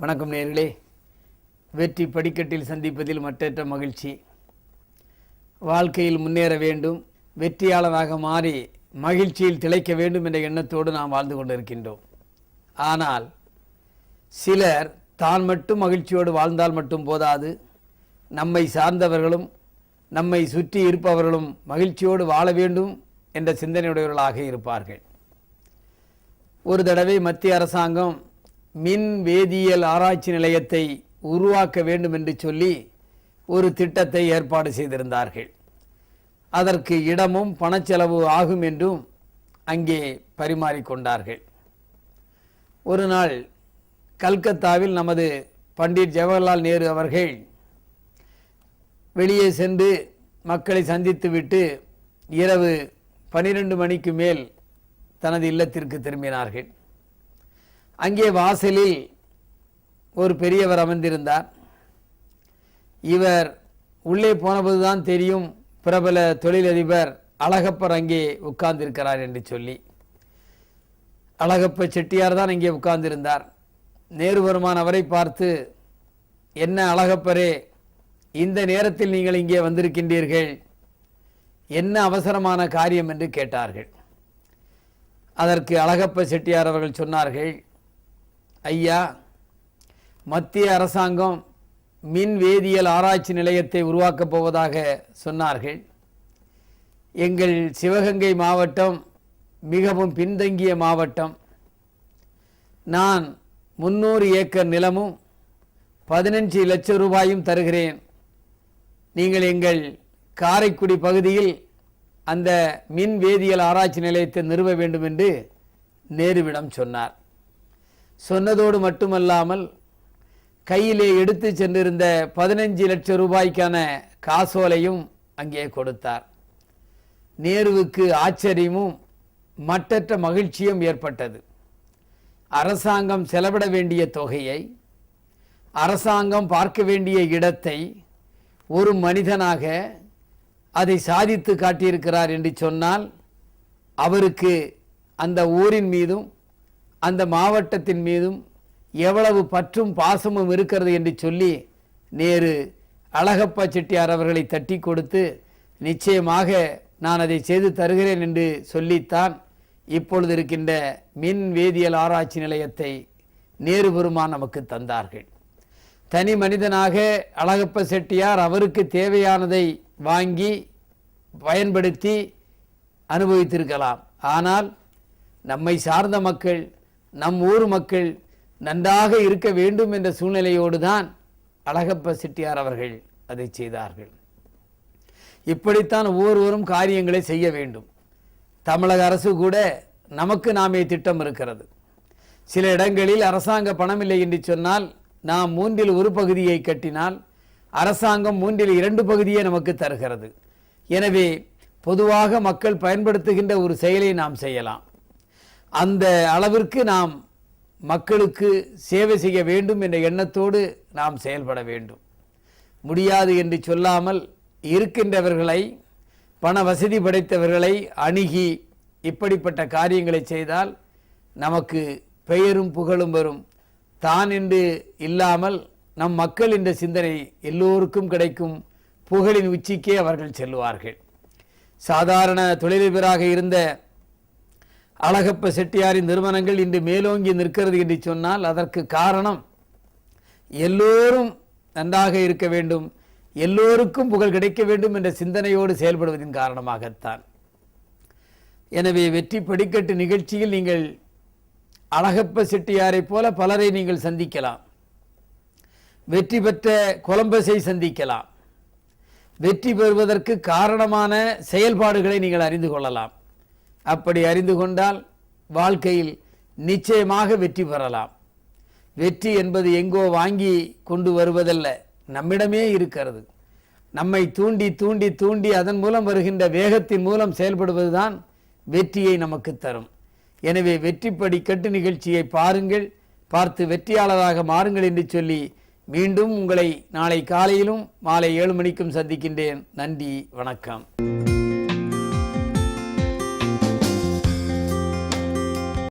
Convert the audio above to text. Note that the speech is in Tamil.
வணக்கம் நேயர்களே. வெற்றி படிக்கட்டில் சந்திப்பதில் மற்றற்ற மகிழ்ச்சி. வாழ்க்கையில் முன்னேற வேண்டும், வெற்றியாளராக மாறி மகிழ்ச்சியில் திளைக்க வேண்டும் என்ற எண்ணத்தோடு நாம் வாழ்ந்து கொண்டிருக்கின்றோம். ஆனால் சிலர் தான் மட்டும் மகிழ்ச்சியோடு வாழ்ந்தால் மட்டும் போதாது, நம்மை சார்ந்தவர்களும் நம்மை சுற்றி இருப்பவர்களும் மகிழ்ச்சியோடு வாழ வேண்டும் என்ற சிந்தனையுடையவர்களாக இருப்பார்கள். ஒரு தடவை மத்திய அரசாங்கம் மின் வேதியியல் ஆராய்ச்சி நிலையத்தை உருவாக்க வேண்டும் என்று சொல்லி ஒரு திட்டத்தை ஏற்பாடு செய்திருந்தார்கள். அதற்கு இடமும் பணச்செலவு ஆகும் என்றும் அங்கே பரிமாறிக்கொண்டார்கள். ஒரு நாள் கல்கத்தாவில் நமது பண்டிட் ஜவஹர்லால் நேரு அவர்கள் வெளியே சென்று மக்களை சந்தித்துவிட்டு இரவு 12 மணிக்கு மேல் தனது இல்லத்திற்கு திரும்பினார்கள். அங்கே வாசலில் ஒரு பெரியவர் அமர்ந்திருந்தார். இவர் உள்ளே போனபோதுதான் தெரியும் பிரபல தொழிலதிபர் அழகப்பர் அங்கே உட்கார்ந்திருக்கிறார் என்று சொல்லி. அழகப்ப செட்டியார் தான் அங்கே உட்கார்ந்திருந்தார். நேரு பெருமான் அவரை பார்த்து, என்ன அழகப்பரே, இந்த நேரத்தில் நீங்கள் இங்கே வந்திருக்கின்றீர்கள், என்ன அவசரமான காரியம் என்று கேட்டார்கள். அதற்கு அழகப்ப செட்டியார் அவர்கள் சொன்னார்கள், ஐயா, மத்திய அரசாங்கம் மின் வேதியியல் ஆராய்ச்சி நிலையத்தை உருவாக்கப் போவதாக சொன்னார்கள். எங்கள் சிவகங்கை மாவட்டம் மிகவும் பின்தங்கிய மாவட்டம். நான் 300 ஏக்கர் நிலமும் 15 லட்சம் ரூபாயும் தருகிறேன். நீங்கள் எங்கள் காரைக்குடி பகுதியில் அந்த மின் வேதியியல் ஆராய்ச்சி நிலையத்தை நிறுவ வேண்டும் என்று நேருவிடம் சொன்னார். சொன்னதோடு மட்டுமல்லாமல் கையிலே எடுத்து சென்றிருந்த 15 லட்சம் ரூபாய்க்கான காசோலையும் அங்கே கொடுத்தார். நேருவுக்கு ஆச்சரியமும் மற்றற்ற மகிழ்ச்சியும் ஏற்பட்டது. அரசாங்கம் செலவிட வேண்டிய தொகையை, அரசாங்கம் பார்க்க வேண்டிய இடத்தை ஒரு மனிதனாக அதை சாதித்து காட்டியிருக்கிறார் என்று சொன்னால் அவருக்கு அந்த ஊரின் மீதும் அந்த மாவட்டத்தின் மீதும் எவ்வளவு பற்றும் பாசமும் இருக்கிறது என்று சொல்லி நேரு அழகப்பா செட்டியார் அவர்களை தட்டி கொடுத்து, நிச்சயமாக நான் அதை செய்து தருகிறேன் என்று சொல்லித்தான் இப்பொழுது இருக்கின்ற மின் வேதியியல் ஆராய்ச்சி நிலையத்தை நேரு பெருமான் நமக்கு தந்தார்கள். தனி மனிதனாக அழகப்ப செட்டியார் அவருக்கு தேவையானதை வாங்கி பயன்படுத்தி அனுபவித்திருக்கலாம். ஆனால் நம்மை சார்ந்த மக்கள், நம் ஊர் மக்கள் நன்றாக இருக்க வேண்டும் என்ற சூழ்நிலையோடு தான் அழகப்ப செட்டியார் அவர்கள் அதை செய்தார்கள். இப்படித்தான் ஒவ்வொருவரும் காரியங்களை செய்ய வேண்டும். தமிழக அரசு கூட நமக்கு நாமே திட்டம் இருக்கிறது. சில இடங்களில் அரசாங்க பணமில்லை என்று சொன்னால் நாம் 3இல் 1 பகுதியை கட்டினால் அரசாங்கம் 3இல் 2 பகுதியை நமக்கு தருகிறது. எனவே பொதுவாக மக்கள் பயன்படுத்துகின்ற ஒரு செயலை நாம் செய்யலாம். அந்த அளவிற்கு நாம் மக்களுக்கு சேவை செய்ய வேண்டும் என்ற எண்ணத்தோடு நாம் செயல்பட வேண்டும். முடியாது என்று சொல்லாமல் இருக்கின்றவர்களை, பண வசதி படைத்தவர்களை அணுகி இப்படிப்பட்ட காரியங்களை செய்தால் நமக்கு பெயரும் புகழும் வரும். தான் என்று இல்லாமல் நம் மக்கள் என்ற சிந்தனை எல்லோருக்கும் கிடைக்கும். புகழின் உச்சிக்கே அவர்கள் செல்வார்கள். சாதாரண தொழிலதிபராக இருந்த அழகப்ப செட்டியாரின் நிறுவனங்கள் இன்று மேலோங்கி நிற்கிறது என்று சொன்னால் அதற்கு காரணம் எல்லோரும் நன்றாக இருக்க வேண்டும், எல்லோருக்கும் புகழ் கிடைக்க வேண்டும் என்ற சிந்தனையோடு செயல்படுவதன் காரணமாகத்தான். எனவே வெற்றி படிக்கட்டு நிகழ்ச்சியில் நீங்கள் அழகப்ப செட்டியாரை போல பலரை நீங்கள் சந்திக்கலாம். வெற்றி பெற்ற கொலம்பஸை சந்திக்கலாம். வெற்றி பெறுவதற்கு காரணமான செயல்பாடுகளை நீங்கள் அறிந்து கொள்ளலாம். அப்படி அறிந்து கொண்டால் வாழ்க்கையில் நிச்சயமாக வெற்றி பெறலாம். வெற்றி என்பது எங்கோ வாங்கி கொண்டு வருவதல்ல, நம்மிடமே இருக்கிறது. நம்மை தூண்டி தூண்டி தூண்டி அதன் மூலம் வருகின்ற வேகத்தின் மூலம் செயல்படுவதுதான் வெற்றியை நமக்கு தரும். எனவே வெற்றி படிக்கட்டு நிகழ்ச்சியை பாருங்கள், பார்த்து வெற்றியாளராக மாறுங்கள் என்று சொல்லி மீண்டும் உங்களை நாளை காலையிலும் மாலை 7 மணிக்கும் சந்திக்கின்றேன். நன்றி, வணக்கம்.